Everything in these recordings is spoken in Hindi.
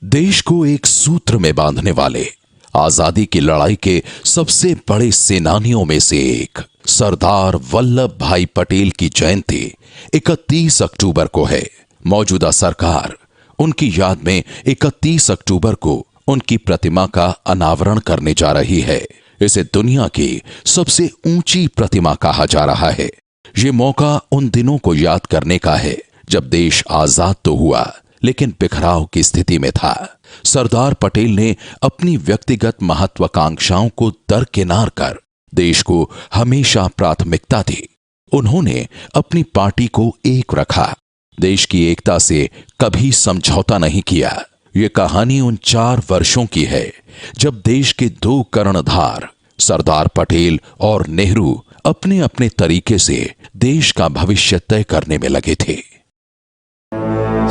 देश को एक सूत्र में बांधने वाले, आजादी की लड़ाई के सबसे बड़े सेनानियों में से एक सरदार वल्लभ भाई पटेल की जयंती 31 अक्टूबर को है। मौजूदा सरकार उनकी याद में 31 अक्टूबर को उनकी प्रतिमा का अनावरण करने जा रही है। इसे दुनिया की सबसे ऊंची प्रतिमा कहा जा रहा है। ये मौका उन दिनों को याद करने का है जब देश आजाद तो हुआ लेकिन बिखराव की स्थिति में था। सरदार पटेल ने अपनी व्यक्तिगत महत्वाकांक्षाओं को दरकिनार कर देश को हमेशा प्राथमिकता दी। उन्होंने अपनी पार्टी को एक रखा, देश की एकता से कभी समझौता नहीं किया। ये कहानी उन 4 वर्षों की है जब देश के 2 कर्णधार सरदार पटेल और नेहरू अपने अपने तरीके से देश का भविष्य तय करने में लगे थे।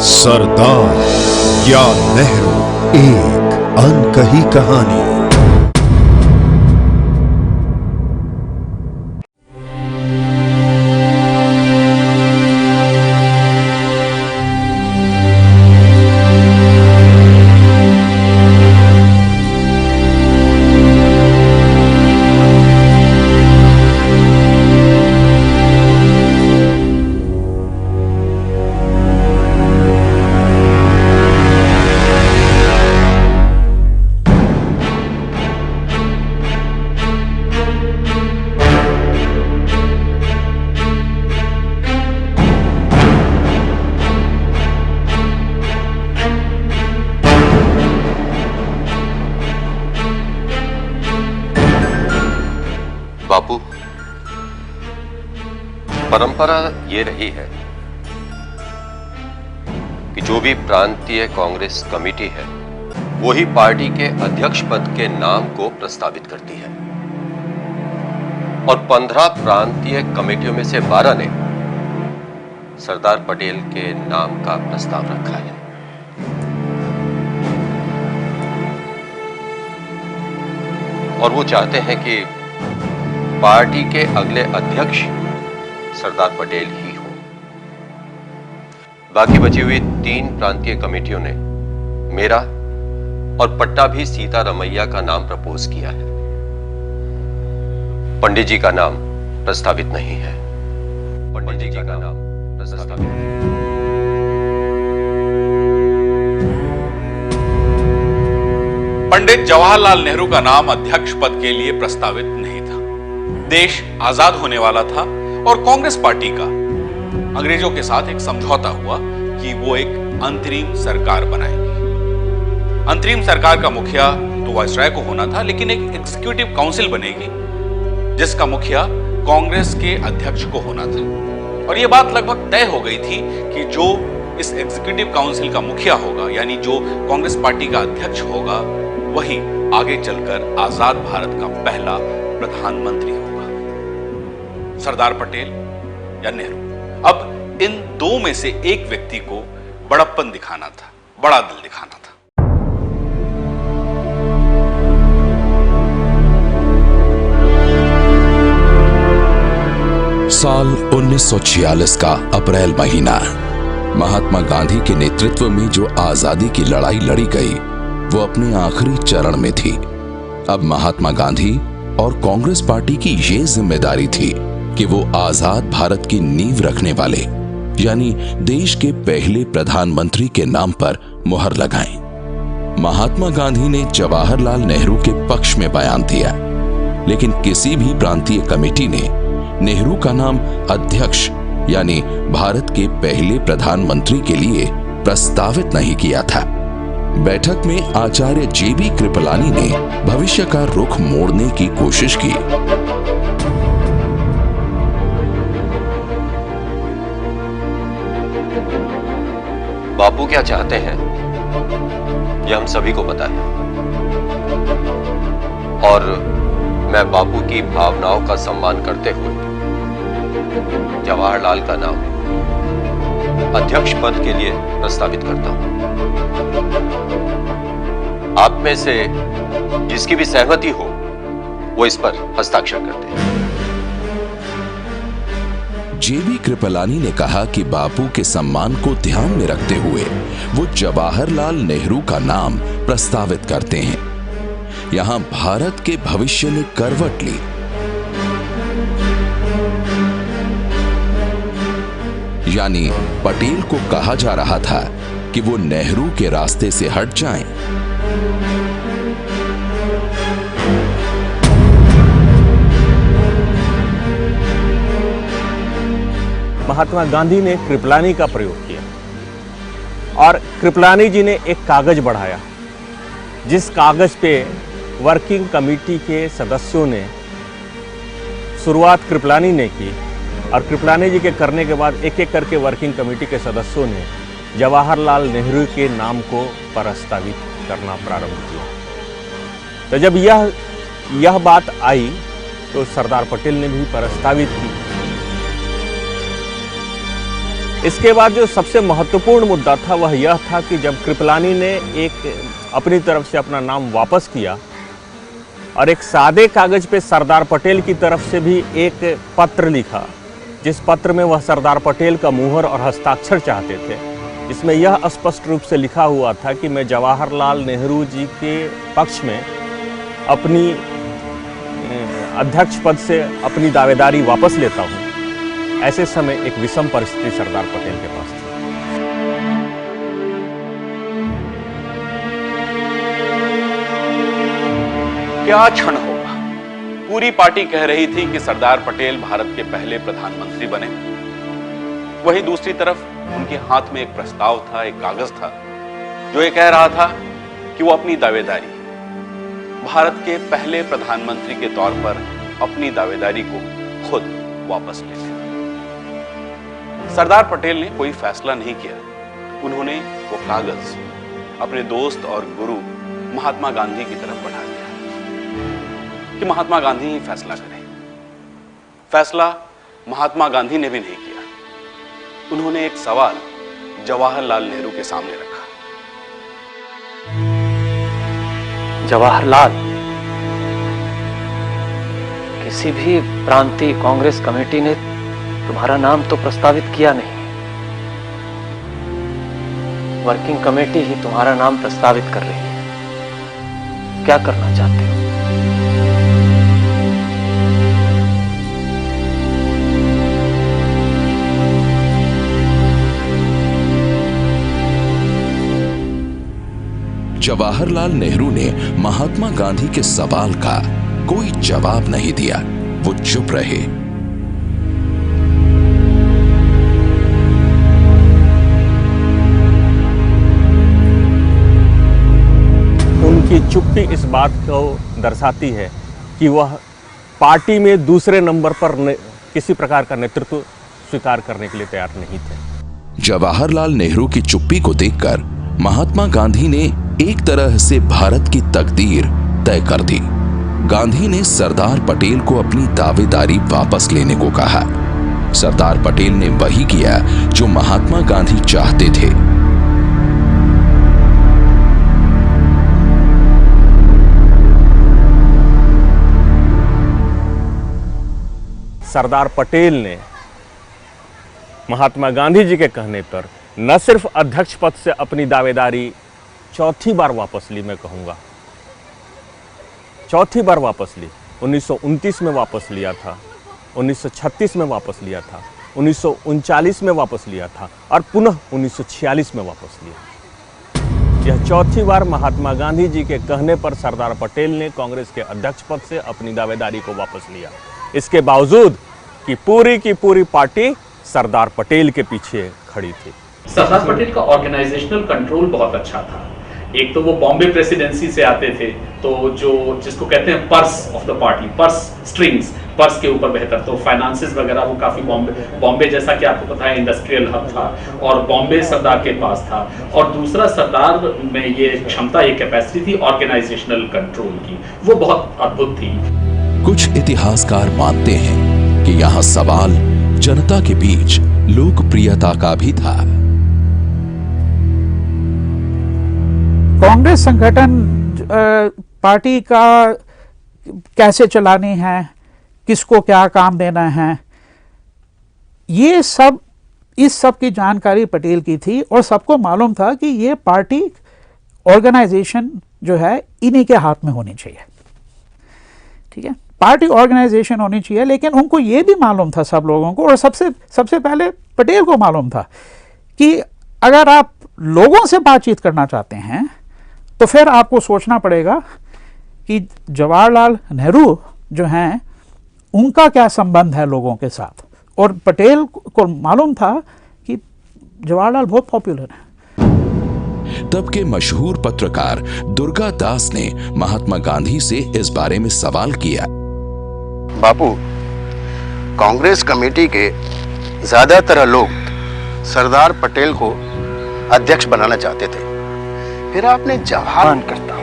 सरदार या नेहरू, एक अनकही कहानी। बापू, परंपरा ये रही है कि जो भी प्रांतीय कांग्रेस कमेटी है वही पार्टी के अध्यक्ष पद के नाम को प्रस्तावित करती है और 15 प्रांतीय कमेटियों में से 12 ने सरदार पटेल के नाम का प्रस्ताव रखा है। और वो चाहते हैं कि पार्टी के अगले अध्यक्ष सरदार पटेल ही हो। बाकी बची हुई 3 प्रांतीय कमेटियों ने मेरा और पट्टाभी सीतारमैया का नाम प्रपोज किया है। पंडित जी का नाम प्रस्तावित नहीं है। पंडित जी का नाम प्रस्तावित नहीं है। पंडित जवाहरलाल नेहरू का नाम अध्यक्ष पद के लिए प्रस्तावित नहीं था। देश आजाद होने वाला था और कांग्रेस पार्टी का अंग्रेजों के साथ एक समझौता हुआ कि वो एक अंतरिम सरकार बनाएगी। अंतरिम सरकार का मुखिया तो वायसराय को होना था, लेकिन एक एग्जीक्यूटिव काउंसिल बनेगी जिसका मुखिया कांग्रेस के अध्यक्ष को होना था। और यह बात लगभग तय हो गई थी कि जो इस एग्जीक्यूटिव काउंसिल का मुखिया होगा, यानी जो कांग्रेस पार्टी का अध्यक्ष होगा, वही आगे चलकर आजाद भारत का पहला प्रधानमंत्री होगा। सरदार पटेल या नेहरू। अब इन 2 में से एक व्यक्ति को बड़प्पन दिखाना था, बड़ा दिल दिखाना था। साल 1946 का अप्रैल महीना। महात्मा गांधी के नेतृत्व में जो आजादी की लड़ाई लड़ी गई वो अपने आखिरी चरण में थी। अब महात्मा गांधी और कांग्रेस पार्टी की ये जिम्मेदारी थी कि वो आजाद भारत की नींव रखने वाले, यानी देश के पहले प्रधानमंत्री के नाम पर मुहर लगाएं। महात्मा गांधी ने जवाहरलाल नेहरू के पक्ष में बयान दिया, लेकिन किसी भी प्रांतीय कमेटी ने नेहरू का नाम अध्यक्ष यानी भारत के पहले प्रधानमंत्री के लिए प्रस्तावित नहीं किया था। बैठक में आचार्य जेबी कृपलानी ने भविष्य का रुख मोड़ने की कोशिश की। बापू क्या चाहते हैं यह हम सभी को पता है, और मैं बापू की भावनाओं का सम्मान करते हुए जवाहरलाल का नाम अध्यक्ष पद के लिए प्रस्तावित करता हूं। आप में से जिसकी भी सहमति हो वो इस पर हस्ताक्षर करते हैं। जेबी कृपलानी ने कहा कि बापू के सम्मान को ध्यान में रखते हुए वो जवाहरलाल नेहरू का नाम प्रस्तावित करते हैं। यहां भारत के भविष्य ने करवट ली। यानी पटेल को कहा जा रहा था कि वो नेहरू के रास्ते से हट जाएं। महात्मा गांधी ने कृपलानी का प्रयोग किया और कृपलानी जी ने एक कागज बढ़ाया, जिस कागज पे वर्किंग कमेटी के सदस्यों ने शुरुआत कृपलानी ने की और कृपलानी जी के करने के बाद एक एक करके वर्किंग कमेटी के सदस्यों ने जवाहरलाल नेहरू के नाम को प्रस्तावित करना प्रारंभ किया। तो जब यह बात आई तो सरदार पटेल ने भी प्रस्तावित की। इसके बाद जो सबसे महत्वपूर्ण मुद्दा था वह यह था कि जब कृपलानी ने अपनी तरफ से अपना नाम वापस किया और एक सादे कागज पे सरदार पटेल की तरफ से भी एक पत्र लिखा, जिस पत्र में वह सरदार पटेल का मुहर और हस्ताक्षर चाहते थे, जिसमें यह स्पष्ट रूप से लिखा हुआ था कि मैं जवाहरलाल नेहरू जी के पक्ष में अपनी अध्यक्ष पद से अपनी दावेदारी वापस लेता हूं। ऐसे समय एक विषम परिस्थिति सरदार पटेल के पास थी। क्या क्षण होगा। पूरी पार्टी कह रही थी कि सरदार पटेल भारत के पहले प्रधानमंत्री बने। वहीं दूसरी तरफ उनके हाथ में एक प्रस्ताव था, एक कागज था जो ये कह रहा था कि वो अपनी दावेदारी भारत के पहले प्रधानमंत्री के तौर पर अपनी दावेदारी को खुद वापस ले लें। सरदार पटेल ने कोई फैसला नहीं किया। उन्होंने वो कागज अपने दोस्त और गुरु महात्मा गांधी की तरफ बढ़ा दिया कि महात्मा गांधी ही फैसला करें। फैसला महात्मा गांधी ने भी नहीं किया। उन्होंने एक सवाल जवाहरलाल नेहरू के सामने रखा। जवाहरलाल, किसी भी प्रांतीय कांग्रेस कमेटी ने तुम्हारा नाम तो प्रस्तावित किया नहीं। वर्किंग कमेटी ही तुम्हारा नाम प्रस्तावित कर रही है। क्या करना चाहते हो? जवाहरलाल नेहरू ने महात्मा गांधी के सवाल का कोई जवाब नहीं दिया। वो चुप रहे। उनकी चुप्पी इस बात को दर्शाती है कि वह पार्टी में दूसरे नंबर पर किसी प्रकार का नेतृत्व स्वीकार करने के लिए तैयार नहीं थे। जवाहरलाल नेहरू की चुप्पी को देखकर महात्मा गांधी ने एक तरह से भारत की तकदीर तय कर दी। गांधी ने सरदार पटेल को अपनी दावेदारी वापस लेने को कहा। सरदार पटेल ने वही किया जो महात्मा गांधी चाहते थे। सरदार पटेल ने महात्मा गांधी जी के कहने पर न सिर्फ अध्यक्ष पद से अपनी दावेदारी चौथी बार वापस ली, मैं कहूंगा चौथी बार वापस ली। 1929 में वापस लिया था, 1936 में वापस लिया था, 1939 में वापस लिया था और पुनः 1946 में वापस लिया। यह चौथी बार महात्मा गांधी जी के कहने पर सरदार पटेल ने कांग्रेस के अध्यक्ष पद से अपनी दावेदारी को वापस लिया। इसके बावजूद कि की पूरी पार्टी सरदार पटेल के पीछे खड़ी थी। सरदार पटेल का ऑर्गेनाइजेशनल कंट्रोल बहुत अच्छा था। एक तो वो बॉम्बे प्रेसिडेंसी से आते थे, तो जो जिसको कहते हैं purse of the party, purse strings, purse के ऊपर बेहतर, तो फाइनेंसेस वगैरह वो काफी बॉम्बे जैसा कि आपको पता है इंडस्ट्रियल हब था और बॉम्बे सरदार के पास था। और दूसरा, सरदार में ये क्षमता, ये कैपेसिटी थी ऑर्गेनाइजेशनल कंट्रोल की, वो बहुत अद्भुत थी। कुछ इतिहासकार मानते हैं कि यहाँ सवाल जनता के बीच लोकप्रियता का भी था। कांग्रेस संगठन पार्टी का कैसे चलानी है, किसको क्या काम देना है, ये सब, इस सब की जानकारी पटेल की थी और सबको मालूम था कि ये पार्टी ऑर्गेनाइजेशन जो है इन्हीं के हाथ में होनी चाहिए। ठीक है, पार्टी ऑर्गेनाइजेशन होनी चाहिए, लेकिन उनको ये भी मालूम था सब लोगों को, और सबसे पहले पटेल को मालूम था कि अगर आप लोगों से बातचीत करना चाहते हैं तो फिर आपको सोचना पड़ेगा कि जवाहरलाल नेहरू जो हैं उनका क्या संबंध है लोगों के साथ। और पटेल को मालूम था कि जवाहरलाल बहुत पॉपुलर है। तब के मशहूर पत्रकार दुर्गा दास ने महात्मा गांधी से इस बारे में सवाल किया। बापू, कांग्रेस कमेटी के ज्यादातर लोग सरदार पटेल को अध्यक्ष बनाना चाहते थे, फिर आपने जवाहरलाल करता हूं।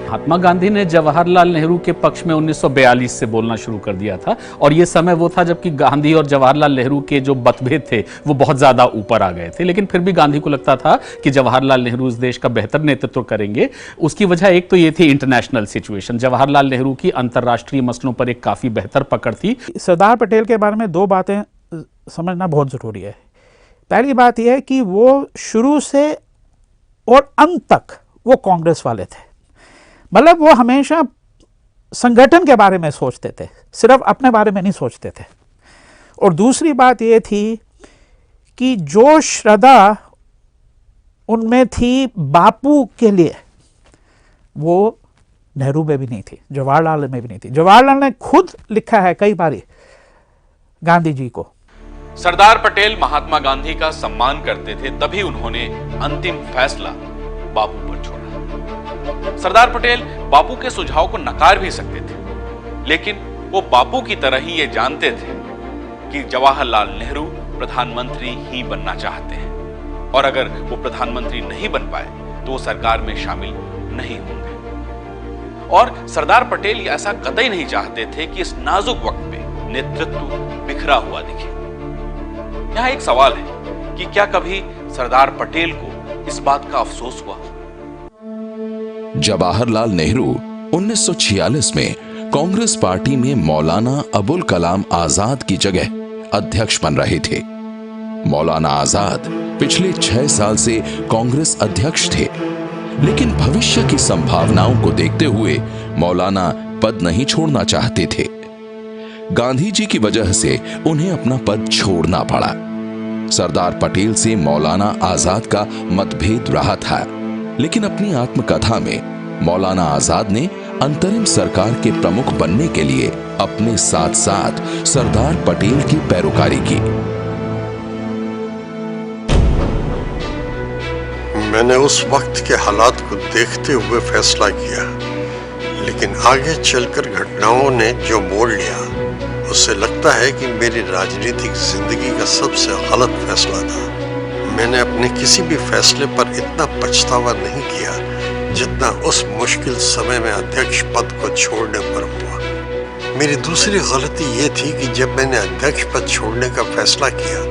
महात्मा गांधी ने जवाहरलाल नेहरू के पक्ष में 1942 से बोलना शुरू कर दिया था, और यह समय वो था जबकि गांधी और जवाहरलाल नेहरू के जो मतभेद थे वो बहुत ज्यादा ऊपर आ गए थे। लेकिन फिर भी गांधी को लगता था कि जवाहरलाल नेहरू इस देश का बेहतर नेतृत्व करेंगे। उसकी वजह एक तो ये थी इंटरनेशनल सिचुएशन, जवाहरलाल नेहरू की अंतर्राष्ट्रीय मसलों पर एक काफी बेहतर पकड़ थी। सरदार पटेल के बारे में दो बातें समझना बहुत जरूरी है। पहली बात यह है कि वो शुरू से और अंत तक वो कांग्रेस वाले थे, मतलब वो हमेशा संगठन के बारे में सोचते थे, सिर्फ अपने बारे में नहीं सोचते थे। और दूसरी बात ये थी कि जो श्रद्धा उनमें थी बापू के लिए, वो नेहरू में भी नहीं थी, जवाहरलाल में भी नहीं थी। जवाहरलाल ने खुद लिखा है कई बारी गांधी जी को। सरदार पटेल महात्मा गांधी का सम्मान करते थे, तभी उन्होंने अंतिम फैसला बापू पर छोड़ा। सरदार पटेल बापू के सुझाव को नकार भी सकते थे, लेकिन वो बापू की तरह ही ये जानते थे कि जवाहरलाल नेहरू प्रधानमंत्री ही बनना चाहते हैं, और अगर वो प्रधानमंत्री नहीं बन पाए तो वो सरकार में शामिल नहीं होंगे। और सरदार पटेल ऐसा कतई नहीं चाहते थे कि इस नाजुक वक्त पे नेतृत्व बिखरा हुआ दिखे। यहां एक सवाल है कि क्या कभी सरदार पटेल को इस बात का अफसोस हुआ? जवाहरलाल नेहरू 1946 में कांग्रेस पार्टी में मौलाना अबुल कलाम आजाद की जगह अध्यक्ष बन रहे थे। मौलाना आजाद पिछले 6 साल से कांग्रेस अध्यक्ष थे, लेकिन भविष्य की संभावनाओं को देखते हुए मौलाना पद नहीं छोड़ना चाहते थे। गांधी जी की वजह से उन्हें अपना पद छोड़ना पड़ा। सरदार पटेल से मौलाना आजाद का मतभेद रहा था, लेकिन अपनी आत्मकथा में मौलाना आजाद ने अंतरिम सरकार के प्रमुख बनने के लिए अपने साथ साथ सरदार पटेल की पैरोकारी की। मैंने उस वक्त के हालात को देखते हुए फैसला किया, लेकिन आगे चलकर घटनाओं ने जो मोड़ लिया, उससे लगता है कि मेरी राजनीतिक जिंदगी का सबसे गलत फैसला था। मैंने अपने किसी भी फैसले पर इतना पछतावा नहीं किया जितना उस मुश्किल समय में अध्यक्ष पद को छोड़ने पर हुआ। मेरी दूसरी गलती ये थी कि जब मैंने अध्यक्ष पद छोड़ने का फैसला किया,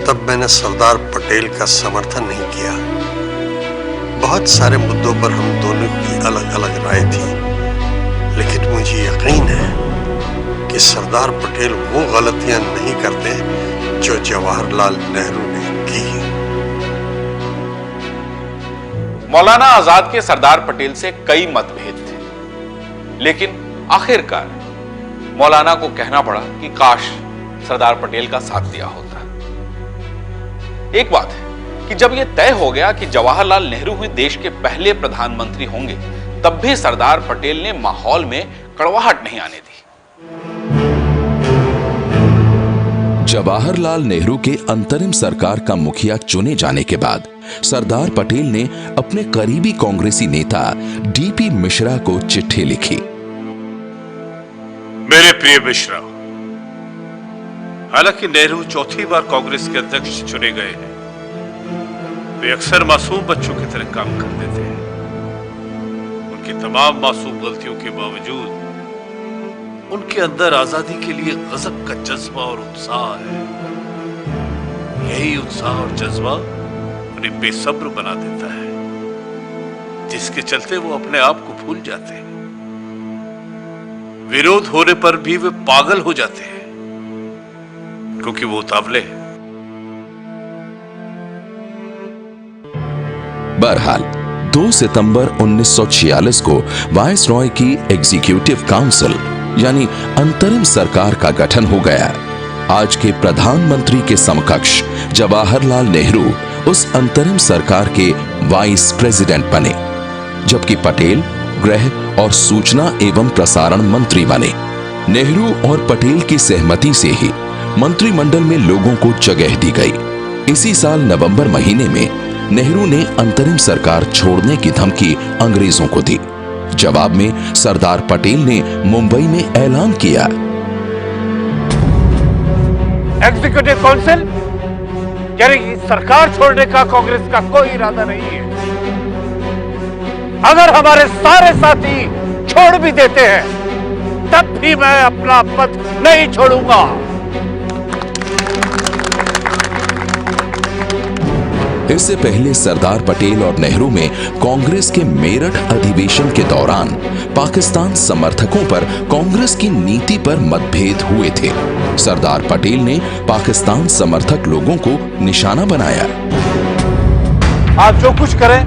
तब मैंने सरदार पटेल का समर्थन नहीं किया। बहुत सारे मुद्दों पर हम दोनों की अलग अलग राय थी, लेकिन मुझे यकीन है कि सरदार पटेल वो गलतियां नहीं करते जो जवाहरलाल नेहरू ने की। मौलाना आजाद के सरदार पटेल से कई मतभेद थे, लेकिन आखिरकार मौलाना को कहना पड़ा कि काश सरदार पटेल का साथ दिया होता। एक बात है कि जब यह तय हो गया कि जवाहरलाल नेहरू ही देश के पहले प्रधानमंत्री होंगे, तब भी सरदार पटेल ने माहौल में कड़वाहट नहीं आने दी। जवाहरलाल नेहरू के अंतरिम सरकार का मुखिया चुने जाने के बाद सरदार पटेल ने अपने करीबी कांग्रेसी नेता डीपी मिश्रा को चिट्ठी लिखी। मेरे प्रिय मिश्रा, हालांकि नेहरू चौथी बार कांग्रेस के अध्यक्ष चुने गए हैं, वे अक्सर मासूम बच्चों की तरह काम करते थे। उनकी तमाम मासूम गलतियों के बावजूद उनके अंदर आजादी के लिए गजब का जज्बा और उत्साह है। यही उत्साह और जज्बा उन्हें बेसब्र बना देता है, जिसके चलते वो अपने आप को भूल जाते हैं। विरोध होने पर भी वे पागल हो जाते हैं। क्योंकि वो उतावले हैं। बहरहाल 2 सितंबर 1946 को वायसरॉय की एग्जीक्यूटिव काउंसिल यानी अंतरिम सरकार का गठन हो गया। आज के प्रधानमंत्री के समकक्ष जवाहरलाल नेहरू उस अंतरिम सरकार के वाइस प्रेसिडेंट बने, जबकि पटेल गृह और सूचना एवं प्रसारण मंत्री बने। नेहरू और पटेल की सहमति से ही मंत्रिमंडल में लोगों को जगह दी गई। इसी साल नवंबर महीने में नेहरू ने अंतरिम सरकार छोड़ने की धमकी अंग्रेजों को दी। जवाब में सरदार पटेल ने मुंबई में ऐलान किया, एग्जीक्यूटिव काउंसिल यानी सरकार छोड़ने का कांग्रेस का कोई इरादा नहीं है। अगर हमारे सारे साथी छोड़ भी देते हैं तब भी मैं अपना पद नहीं छोड़ूंगा। इससे पहले सरदार पटेल और नेहरू में कांग्रेस के मेरठ अधिवेशन के दौरान पाकिस्तान समर्थकों पर कांग्रेस की नीति पर मतभेद हुए थे। सरदार पटेल ने पाकिस्तान समर्थक लोगों को निशाना बनाया। आप जो कुछ करें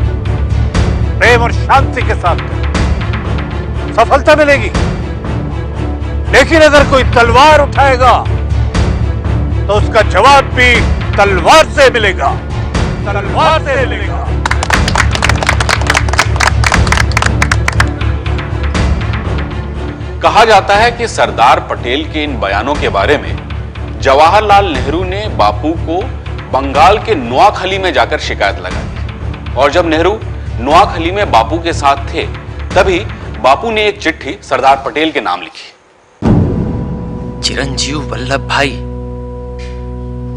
प्रेम और शांति के साथ करें, सफलता मिलेगी। लेकिन अगर कोई तलवार उठाएगा तो उसका जवाब भी तलवार से मिलेगा, तलवार से मिलेगा। कहा जाता है कि सरदार पटेल के इन बयानों के बारे में जवाहरलाल नेहरू ने बापू को बंगाल के नोआखली में जाकर शिकायत लगाई, और जब नेहरू नोआखली में बापू के साथ थे तभी बापू ने एक चिट्ठी सरदार पटेल के नाम लिखी। चिरंजीव वल्लभ भाई,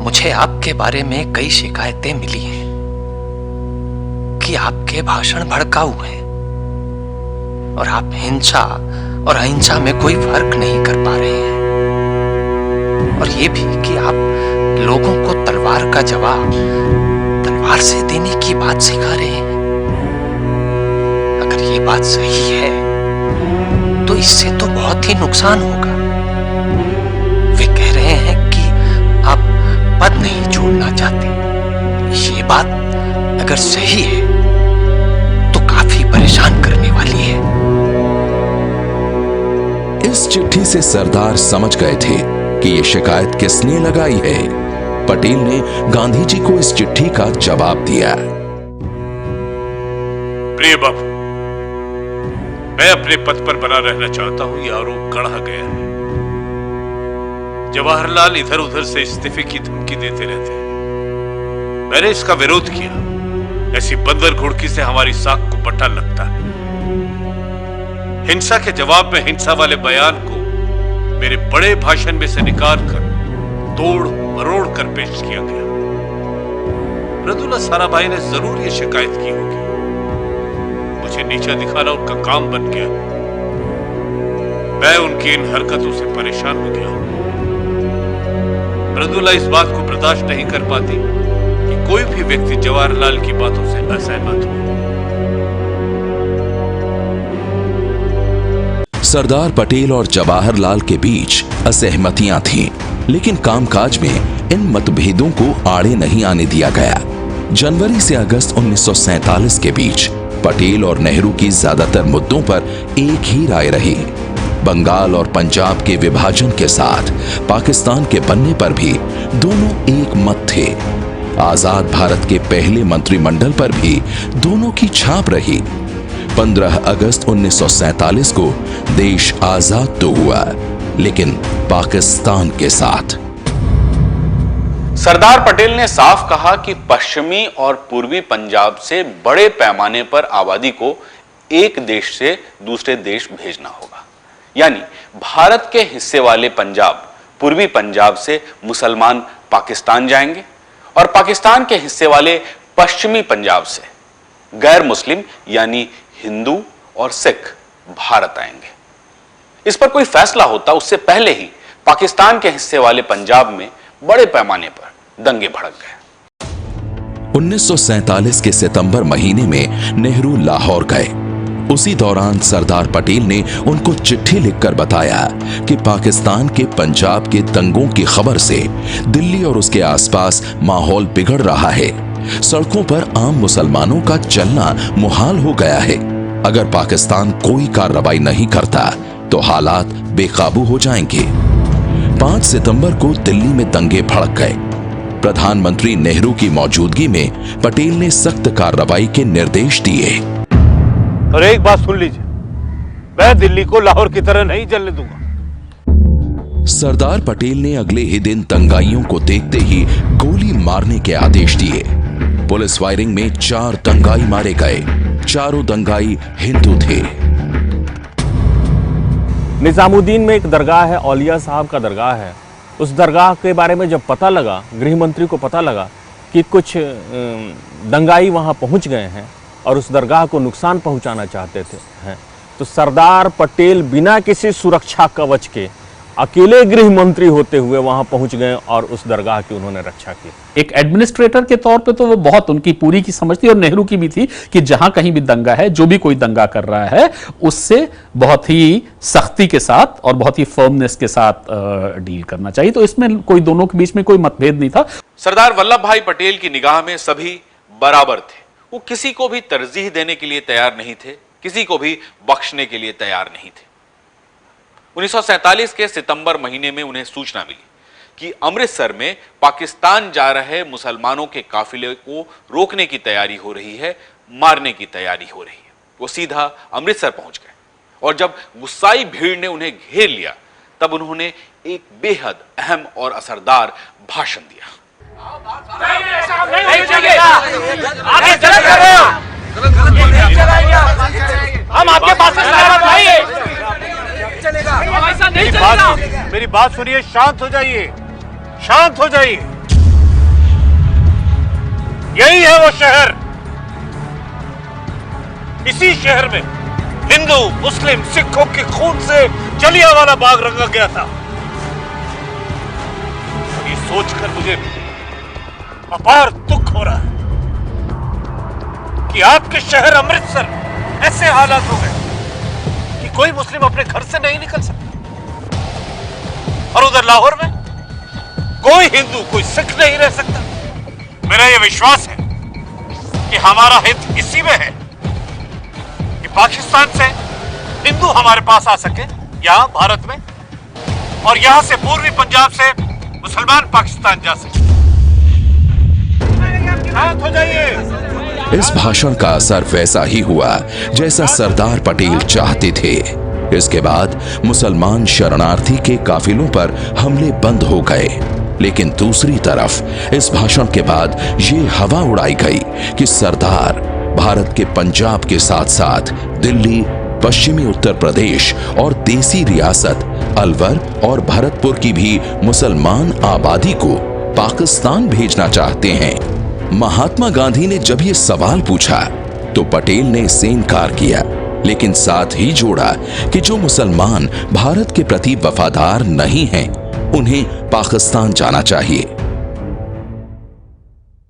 मुझे आपके बारे में कई शिकायतें मिली हैं कि आपके भाषण भड़काऊ हैं और आप हिंसा और अहिंसा में कोई फर्क नहीं कर पा रहे हैं, और ये भी कि आप लोगों को तलवार का जवाब तलवार से देने की बात सिखा रहे हैं। अगर ये बात सही है तो इससे तो बहुत ही नुकसान होगा। वे कह रहे हैं कि आप पद नहीं छोड़ना चाहते। ये बात अगर सही है तो काफी परेशान करने वाली है। इस चिट्ठी से सरदार समझ गए थे कि ये शिकायत किसने लगाई है। पटेल ने गांधी जी को इस चिट्ठी का जवाब दिया। प्रिय बाबू, मैं अपने पद पर बना रहना चाहता हूं, यह आरोप गढ़ा गया है। जवाहरलाल इधर उधर से इस्तीफे की धमकी देते रहते हैं। मैंने इसका विरोध किया। ऐसी बंदर घुड़की से हमारी साख को पट्टा लगता है। हिंसा के जवाब में हिंसा वाले बयान को मेरे बड़े भाषण में से निकाल कर तोड़ मरोड़ कर पेश किया गया। मृदुला साराभाई ने जरूर ये शिकायत की होगी। मुझे नीचा दिखाना उनका काम बन गया। मैं उनकी इन हरकतों से परेशान हो गया हूं। मृदुला इस बात को बर्दाश्त नहीं कर पाती कि कोई भी व्यक्ति जवाहरलाल की बातों से असहमत हो। सरदार पटेल और जवाहरलाल के बीच असहमतियां थीं, लेकिन कामकाज में इन मतभेदों को आड़े नहीं आने दिया गया। जनवरी से अगस्त 1947 के बीच पटेल और नेहरू की ज्यादातर मुद्दों पर एक ही राय रही। बंगाल और पंजाब के विभाजन के साथ पाकिस्तान के बनने पर भी दोनों एक मत थे। आजाद भारत के पहले मंत्रिमंडल पर भी दोनों की छाप रही। 15 अगस्त 1947 को देश आजाद तो हुआ, लेकिन पाकिस्तान के साथ। सरदार पटेल ने साफ कहा कि पश्चिमी और पूर्वी पंजाब से बड़े पैमाने पर आबादी को एक देश से दूसरे देश भेजना होगा। यानी भारत के हिस्से वाले पंजाब, पूर्वी पंजाब से मुसलमान पाकिस्तान जाएंगे और पाकिस्तान के हिस्से वाले पश्चिमी पंजाब से गैर मुस्लिम यानी हिंदू और सिख भारत आएंगे। इस पर कोई फैसला होता उससे पहले ही पाकिस्तान के हिस्से वाले पंजाब में बड़े पैमाने पर दंगे भड़क गए। 1947 के सितंबर महीने में नेहरू लाहौर गए। उसी दौरान सरदार पटेल ने उनको चिट्ठी लिखकर बताया कि पाकिस्तान के पंजाब के दंगों की खबर से दिल्ली और उसके आसपास माहौल बिगड़ रहा है। सड़कों पर आम मुसलमानों का चलना मुहाल हो गया है। अगर पाकिस्तान कोई कार्रवाई नहीं करता तो हालात बेकाबू हो जाएंगे। 5 सितंबर को दिल्ली में दंगे भड़क गए। प्रधानमंत्री नेहरू की मौजूदगी में पटेल ने सख्त कार्रवाई के निर्देश दिए। और एक बात सुन लीजिए, मैं दिल्ली को लाहौर की तरह नहीं जलने दूंगा। सरदार पटेल ने अगले ही दिन दंगाइयों को देखते ही गोली मारने के आदेश दिए। पुलिस फायरिंग में 4 दंगाई मारे गए। चारों दंगाई हिंदू थे। निजामुद्दीन में एक दरगाह है, औलिया साहब का दरगाह है। उस दरगाह के बारे में जब पता लगा, गृह मंत्री को पता लगा कि कुछ दंगाई वहां पहुंच गए हैं और उस दरगाह को नुकसान पहुंचाना चाहते थे हैं, तो सरदार पटेल बिना किसी सुरक्षा कवच के अकेले गृह मंत्री होते हुए वहां पहुंच गए और उस दरगाह की उन्होंने रक्षा की। एक एडमिनिस्ट्रेटर के तौर पे तो वो बहुत उनकी पूरी की समझ थी, और नेहरू की भी थी कि जहां कहीं भी दंगा है, जो भी कोई दंगा कर रहा है, उससे बहुत ही सख्ती के साथ और बहुत ही फर्मनेस के साथ डील करना चाहिए। तो इसमें कोई दोनों के बीच में कोई मतभेद नहीं था। सरदार वल्लभ भाई पटेल की निगाह में सभी बराबर थे। वो किसी को भी तरजीह देने के लिए तैयार नहीं थे, किसी को भी बख्शने के लिए तैयार नहीं थे। 1947 के सितंबर महीने में उन्हें सूचना मिली कि अमृतसर में पाकिस्तान जा रहे मुसलमानों के काफिले को रोकने की तैयारी हो रही है, मारने की तैयारी हो रही है। वो सीधा अमृतसर पहुंच गए और जब गुस्साई भीड़ ने उन्हें घेर लिया, तब उन्होंने एक बेहद अहम और असरदार भाषण दिया। हम आपके पास मेरी बात सुनिए, शांत हो जाइए, शांत हो जाइए। यही है वो शहर। इसी शहर में हिंदू, मुस्लिम, सिखों के खून से जलियांवाला बाग रंगा गया था। ये सोचकर मुझे अपार दुख हो रहा है कि आपके शहर अमृतसर ऐसे हालात हो गए कि कोई मुस्लिम अपने घर से नहीं निकल सकता, और उधर लाहौर में कोई हिंदू, कोई सिख नहीं रह सकता। मेरा यह विश्वास है कि हमारा हित इसी में है कि पाकिस्तान से हिंदू हमारे पास आ सके यहां भारत में, और यहां से पूर्वी पंजाब से मुसलमान पाकिस्तान जा सके। शांत हो जाइए। इस भाषण का असर वैसा ही हुआ जैसा सरदार पटेल चाहते थे। इसके बाद मुसलमान शरणार्थी के काफिलों पर हमले बंद हो गए। लेकिन दूसरी तरफ इस भाषण के बाद ये हवा उड़ाई गई कि सरदार भारत के पंजाब के साथ साथ दिल्ली, पश्चिमी उत्तर प्रदेश और देसी रियासत अलवर और भरतपुर की भी मुसलमान आबादी को पाकिस्तान भेजना चाहते हैं। महात्मा गांधी ने जब ये सवाल पूछा तो पटेल ने इससे इनकार किया, लेकिन साथ ही जोड़ा कि जो मुसलमान भारत के प्रति वफादार नहीं हैं, उन्हें पाकिस्तान जाना चाहिए।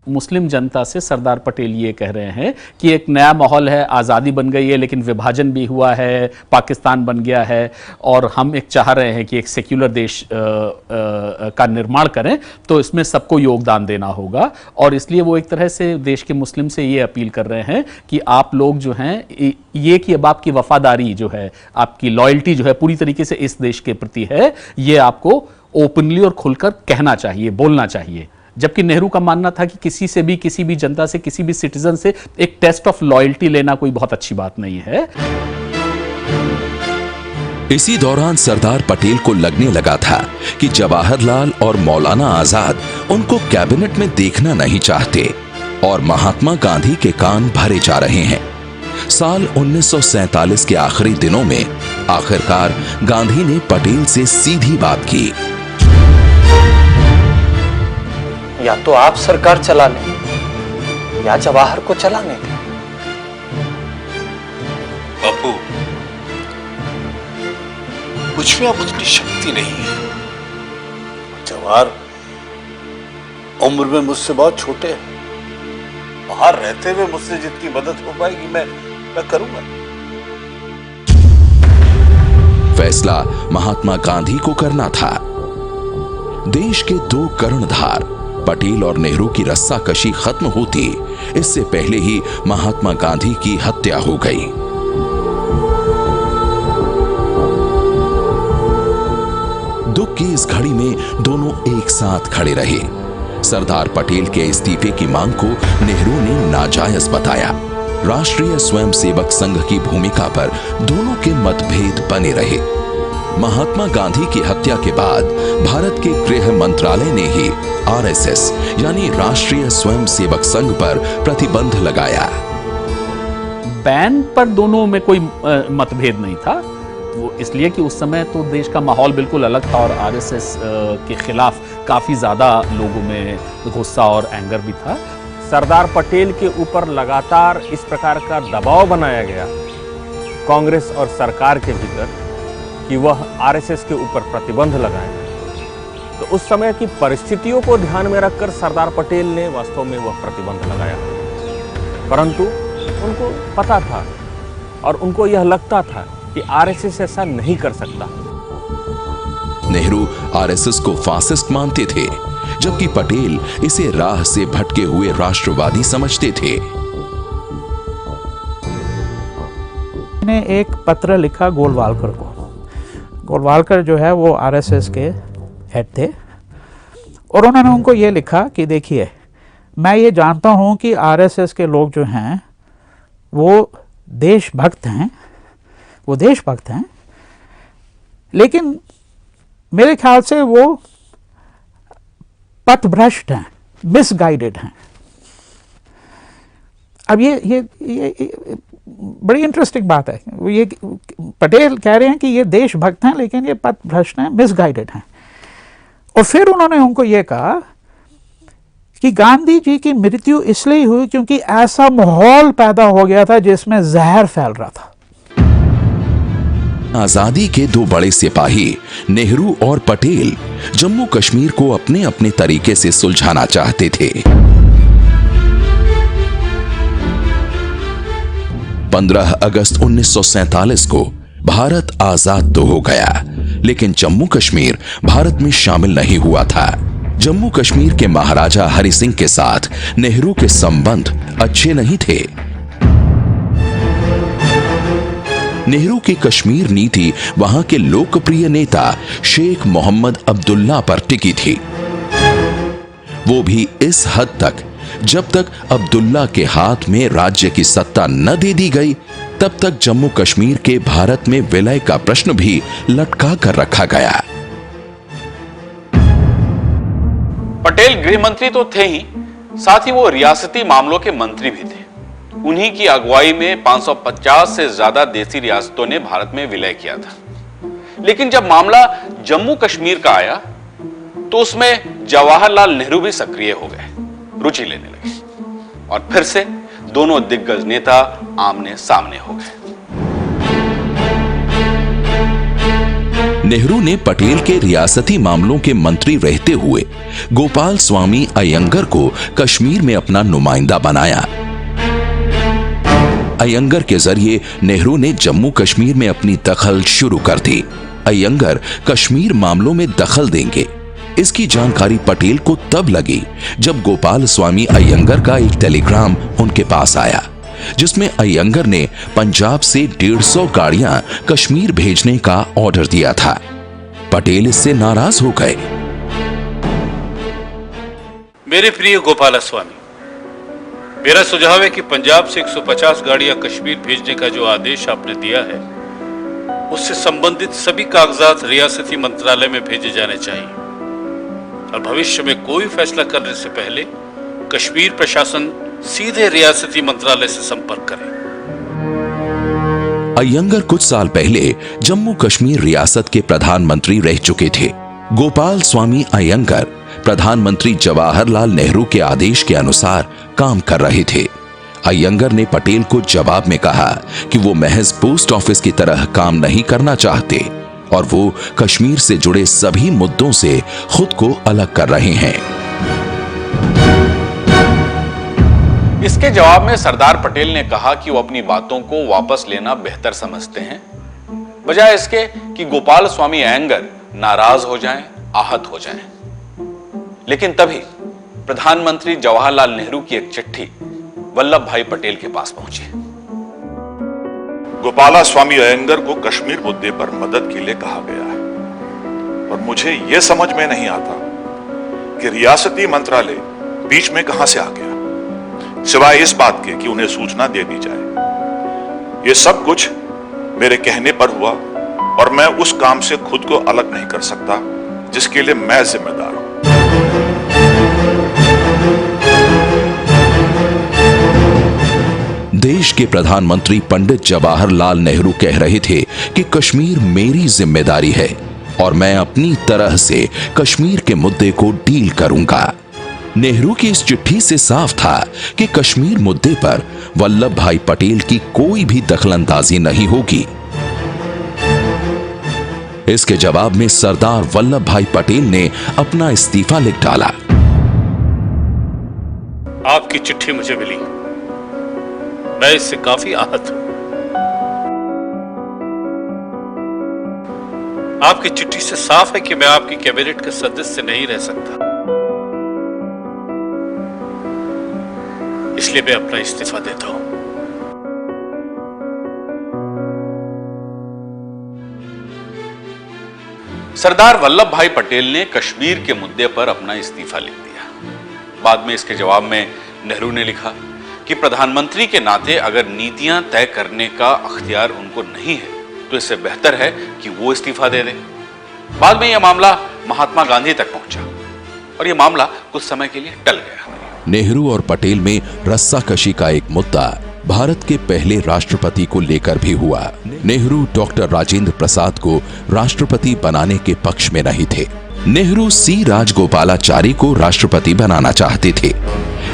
मुस्लिम जनता से सरदार पटेल ये कह रहे हैं कि एक नया माहौल है, आज़ादी बन गई है, लेकिन विभाजन भी हुआ है, पाकिस्तान बन गया है, और हम एक चाह रहे हैं कि एक सेक्युलर देश का निर्माण करें, तो इसमें सबको योगदान देना होगा। और इसलिए वो एक तरह से देश के मुस्लिम से ये अपील कर रहे हैं कि आप लोग जो हैं, ये कि अब आपकी वफादारी जो है, आपकी लॉयल्टी जो है पूरी तरीके से इस देश के प्रति है, ये आपको ओपनली और खुलकर कहना चाहिए, बोलना चाहिए। जबकि नेहरू का मानना था कि किसी से भी, किसी भी जनता से, किसी भी सिटीजन से एक टेस्ट ऑफ लॉयल्टी लेना कोई बहुत अच्छी बात नहीं है। इसी दौरान सरदार पटेल को लगने लगा था कि जवाहरलाल और मौलाना आजाद उनको कैबिनेट में देखना नहीं चाहते और महात्मा गांधी के कान भरे जा रहे हैं। साल 1947 के आखिरी दिनों में आखिरकार गांधी ने पटेल से सीधी बात की। या तो आप सरकार चला लें या जवाहर को चलाने दें। बापू, मुझ में अब उतनी शक्ति नहीं है। जवाहर उम्र में मुझसे बहुत छोटे हैं। बाहर रहते हुए मुझसे जितनी मदद हो पाएगी मैं करूंगा। फैसला महात्मा गांधी को करना था। देश के दो कर्णधार पटेल और नेहरू की रस्साकशी खत्म होती इससे पहले ही महात्मा गांधी की हत्या हो गई। दुख की इस घड़ी में दोनों एक साथ खड़े रहे। सरदार पटेल के इस्तीफे की मांग को नेहरू ने नाजायज बताया। राष्ट्रीय स्वयंसेवक संघ की भूमिका पर दोनों के मतभेद बने रहे। महात्मा गांधी की हत्या के बाद भारत के गृह मंत्रालय ने ही आरएसएस यानी राष्ट्रीय स्वयंसेवक संघ पर प्रतिबंध लगाया। बैन पर दोनों में कोई मतभेद नहीं था, वो इसलिए कि उस समय तो देश का माहौल बिल्कुल अलग था और आरएसएस के खिलाफ काफी ज्यादा लोगों में गुस्सा और एंगर भी था। सरदार पटेल के ऊपर लगातार इस प्रकार का दबाव बनाया गया कांग्रेस और सरकार के भीतर कि वह आरएसएस के ऊपर प्रतिबंध लगाए। तो उस समय की परिस्थितियों को ध्यान में रखकर सरदार पटेल ने वास्तव में वह प्रतिबंध लगाया, परंतु उनको पता था और उनको यह लगता था कि आरएसएस ऐसा नहीं कर सकता। नेहरू आरएसएस को फासिस्ट मानते थे, जबकि पटेल इसे राह से भटके हुए राष्ट्रवादी समझते थे। ने एक पत्र लिखा गोलवालकर को। गोलवालकर जो है वो आरएसएस के हेड थे और उन्होंने उनको ये लिखा कि देखिए, मैं ये जानता हूँ कि आरएसएस के लोग जो हैं वो देशभक्त हैं, लेकिन मेरे ख्याल से वो पथभ्रष्ट हैं, मिसगाइडेड हैं। अब ये बड़ी इंटरेस्टिंग बात है। ये पटेल कह रहे हैं कि ये देशभक्त हैं लेकिन ये पथभ्रष्ट हैं, मिसगाइडेड हैं। और फिर उन्होंने उनको ये कहा कि गांधी जी की मृत्यु इसलिए हुई क्योंकि ऐसा माहौल पैदा हो गया था जिसमें जहर फैल रहा था। आजादी के दो बड़े सिपाही नेहरू और पटेल जम्मू कश्मीर को अपने अपने तरीके से सुलझाना चाहते थे। 15 अगस्त 1947 को भारत आजाद तो हो गया, लेकिन जम्मू कश्मीर भारत में शामिल नहीं हुआ था। जम्मू कश्मीर के महाराजा हरि सिंह के साथ नेहरू के संबंध अच्छे नहीं थे। नेहरू की कश्मीर नीति वहां के लोकप्रिय नेता शेख मोहम्मद अब्दुल्ला पर टिकी थी, वो भी इस हद तक जब तक अब्दुल्ला के हाथ में राज्य की सत्ता न दे दी गई तब तक जम्मू कश्मीर के भारत में विलय का प्रश्न भी लटका कर रखा गया। पटेल गृह मंत्री तो थे ही, साथ ही वो रियासती मामलों के मंत्री भी थे। उन्हीं की अगुवाई में 550 से ज्यादा देसी रियासतों ने भारत में विलय किया था। लेकिन जब मामला जम्मू कश्मीर का आया तो उसमें जवाहरलाल नेहरू भी सक्रिय हो गए, रुचि लेने लगे और फिर से दोनों दिग्गज नेता आमने सामने हो गए। नेहरू ने पटेल के रियासती मामलों के मंत्री रहते हुए गोपाल स्वामी अयंगर को कश्मीर में अपना नुमाइंदा बनाया। अयंगर के जरिए नेहरू ने जम्मू कश्मीर में अपनी दखल शुरू कर दी। अयंगर कश्मीर मामलों में दखल देंगे, इसकी जानकारी पटेल को तब लगी जब गोपाल स्वामी अयंगर का एक टेलीग्राम उनके पास आया, जिसमें अयंगर ने पंजाब से 150 गाड़ियां कश्मीर भेजने का ऑर्डर दिया था। पटेल इससे नाराज हो गए। मेरे प्रिय गोपाल स्वामी, मेरा सुझाव है कि पंजाब से 150 गाड़ियां कश्मीर भेजने का जो आदेश आपने दिया है उससे संबंधित सभी कागजात रियासती मंत्रालय में भेजे जाने चाहिए और भविष्य में कोई फैसला करने से पहले कश्मीर प्रशासन सीधे रियासती मंत्रालय से संपर्क करें। अयंगर कुछ साल पहले जम्मू कश्मीर रियासत के प्रधानमंत्री रह चुके थे। गोपाल स्वामी अयंगर प्रधानमंत्री जवाहरलाल नेहरू के आदेश के अनुसार काम कर रहे थे। अयंगर ने पटेल को जवाब में कहा कि वो महज पोस्ट ऑफिस की तरह काम नहीं करना चाहते और वो कश्मीर से जुड़े सभी मुद्दों से खुद को अलग कर रहे हैं। इसके जवाब में सरदार पटेल ने कहा कि वो अपनी बातों को वापस लेना बेहतर समझते हैं बजाय इसके कि गोपाल स्वामी अयंगर नाराज हो जाएं, आहत हो जाएं। लेकिन तभी प्रधानमंत्री जवाहरलाल नेहरू की एक चिट्ठी वल्लभ भाई पटेल के पास पहुंची। गोपाला स्वामी अयंगर को कश्मीर मुद्दे पर मदद के लिए कहा गया है और मुझे यह समझ में नहीं आता कि रियासती मंत्रालय बीच में कहां से आ गया, सिवाय इस बात के कि उन्हें सूचना दे दी जाए। यह सब कुछ मेरे कहने पर हुआ और मैं उस काम से खुद को अलग नहीं कर सकता जिसके लिए मैं जिम्मेदार हूं। देश के प्रधानमंत्री पंडित जवाहरलाल नेहरू कह रहे थे कि कश्मीर मेरी जिम्मेदारी है और मैं अपनी तरह से कश्मीर के मुद्दे को डील करूंगा। नेहरू की इस चिट्ठी से साफ था कि कश्मीर मुद्दे पर वल्लभ भाई पटेल की कोई भी दखलंदाजी नहीं होगी। इसके जवाब में सरदार वल्लभ भाई पटेल ने अपना इस्तीफा लिख डाला। आपकी चिट्ठी मुझे मिली, मैं इससे काफी आहत हूं। आपकी चिट्ठी से साफ है कि मैं आपकी कैबिनेट के सदस्य नहीं रह सकता, इसलिए मैं अपना इस्तीफा देता हूं। सरदार वल्लभ भाई पटेल ने कश्मीर के मुद्दे पर अपना इस्तीफा लिख दिया। बाद में इसके जवाब में नेहरू ने लिखा कि प्रधानमंत्री के नाते अगर नीतियां तय करने का अख्तियार उनको नहीं है तो इससे बेहतर है कि वो इस्तीफा दे दें। बाद में यह मामला महात्मा गांधी तक पहुंचा और यह मामला कुछ समय के लिए टल गया। नेहरू और पटेल में रस्साकशी का एक मुद्दा भारत के पहले राष्ट्रपति को लेकर भी हुआ। नेहरू डॉक्टर राजेंद्र प्रसाद को राष्ट्रपति बनाने के पक्ष में नहीं थे। नेहरू सी राजगोपालाचारी को राष्ट्रपति बनाना चाहते थे,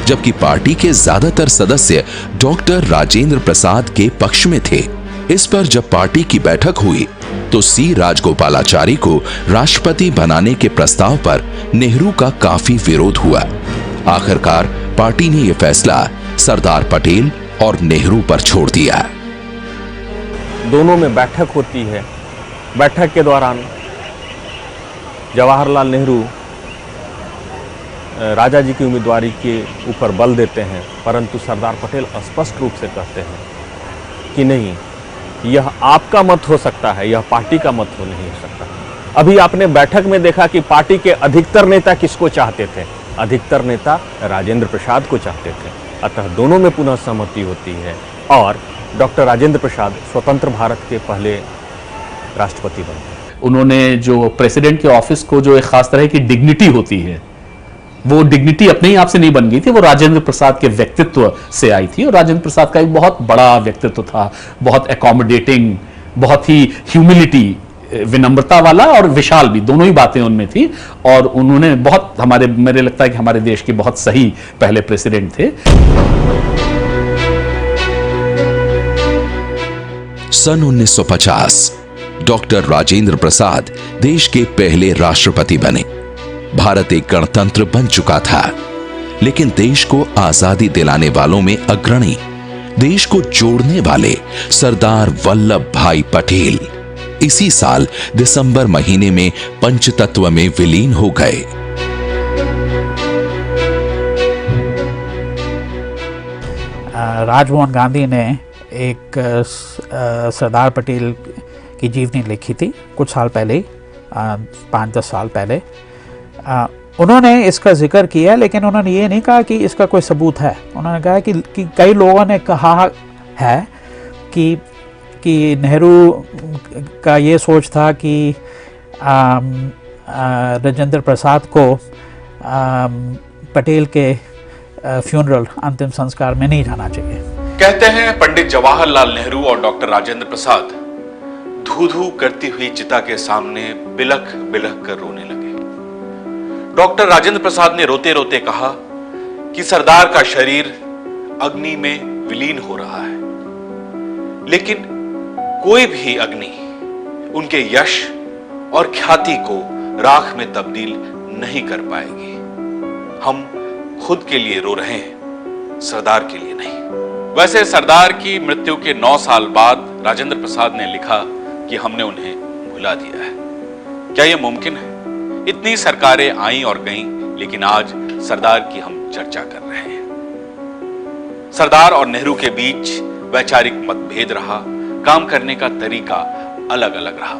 जबकि पार्टी के ज्यादातर सदस्य डॉक्टर राजेंद्र प्रसाद के पक्ष में थे। इस पर जब पार्टी की बैठक हुई तो सी राजगोपालाचारी को राष्ट्रपति बनाने के प्रस्ताव पर नेहरू का काफी विरोध हुआ। आखिरकार पार्टी ने यह फैसला सरदार पटेल और नेहरू पर छोड़ दिया। दोनों में बैठक होती है। बैठक के दौरान जवाहरलाल नेहरू राजा जी की उम्मीदवारी के ऊपर बल देते हैं, परंतु सरदार पटेल स्पष्ट रूप से कहते हैं कि नहीं, यह आपका मत हो सकता है, यह पार्टी का मत नहीं हो सकता। अभी आपने बैठक में देखा कि पार्टी के अधिकतर नेता किसको चाहते थे? अधिकतर नेता राजेंद्र प्रसाद को चाहते थे। अतः दोनों में पुनः सहमति होती है और डॉक्टर राजेंद्र प्रसाद स्वतंत्र भारत के पहले राष्ट्रपति बनते हैं। उन्होंने जो प्रेसिडेंट के ऑफिस को जो एक खास तरह की डिग्निटी होती है, वो डिग्निटी अपने ही आप से नहीं बन गई थी, वो राजेंद्र प्रसाद के व्यक्तित्व से आई थी। और राजेंद्र प्रसाद का एक बहुत बड़ा व्यक्तित्व था, बहुत एकोमोडेटिंग, बहुत ही ह्यूमिलिटी, विनम्रता वाला और विशाल भी, दोनों ही बातें उनमें थी। और उन्होंने बहुत मेरे लगता है कि हमारे देश के बहुत सही पहले प्रेसिडेंट थे। सन 1950 डॉक्टर राजेंद्र प्रसाद देश के पहले राष्ट्रपति बने। भारत एक गणतंत्र बन चुका था, लेकिन देश को आजादी दिलाने वालों में अग्रणी, देश को जोड़ने वाले सरदार वल्लभ भाई पटेल इसी साल दिसंबर महीने में पंचतत्व में विलीन हो गए। राजमोहन गांधी ने एक सरदार पटेल की जीवनी लिखी थी कुछ साल पहले, 5-10 साल पहले। उन्होंने इसका जिक्र किया, लेकिन उन्होंने ये नहीं कहा कि इसका कोई सबूत है। उन्होंने कहा कि कई लोगों ने कहा है कि नेहरू का ये सोच था कि राजेंद्र प्रसाद को पटेल के फ्यूनरल, अंतिम संस्कार में नहीं जाना चाहिए। कहते हैं पंडित जवाहरलाल नेहरू और डॉक्टर राजेंद्र प्रसाद धू-धू करती हुई चिता के सामने बिलख बिलख कर रोने लगे। डॉक्टर राजेंद्र प्रसाद ने रोते रोते कहा कि सरदार का शरीर अग्नि में विलीन हो रहा है, लेकिन कोई भी अग्नि उनके यश और ख्याति को राख में तब्दील नहीं कर पाएगी। हम खुद के लिए रो रहे हैं, सरदार के लिए नहीं। वैसे सरदार की मृत्यु के 9 साल बाद राजेंद्र प्रसाद ने लिखा कि हमने उन्हें भुला दिया है। क्या यह मुमकिन है? इतनी सरकारें आईं और गईं, लेकिन आज सरदार की हम चर्चा कर रहे हैं। सरदार और नेहरू के बीच वैचारिक मतभेद रहा, काम करने का तरीका अलग अलग रहा,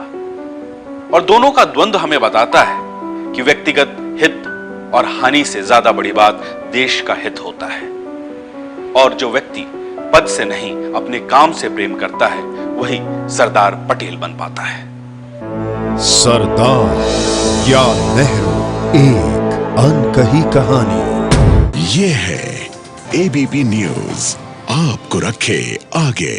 और दोनों का द्वंद्व हमें बताता है कि व्यक्तिगत हित और हानि से ज्यादा बड़ी बात देश का हित होता है। और जो व्यक्ति पद से नहीं अपने काम से प्रेम करता है, वही सरदार पटेल बन पाता है। सरदार या नेहरू, एक अनकही कहानी। ये है एबीपी न्यूज, आपको रखे आगे।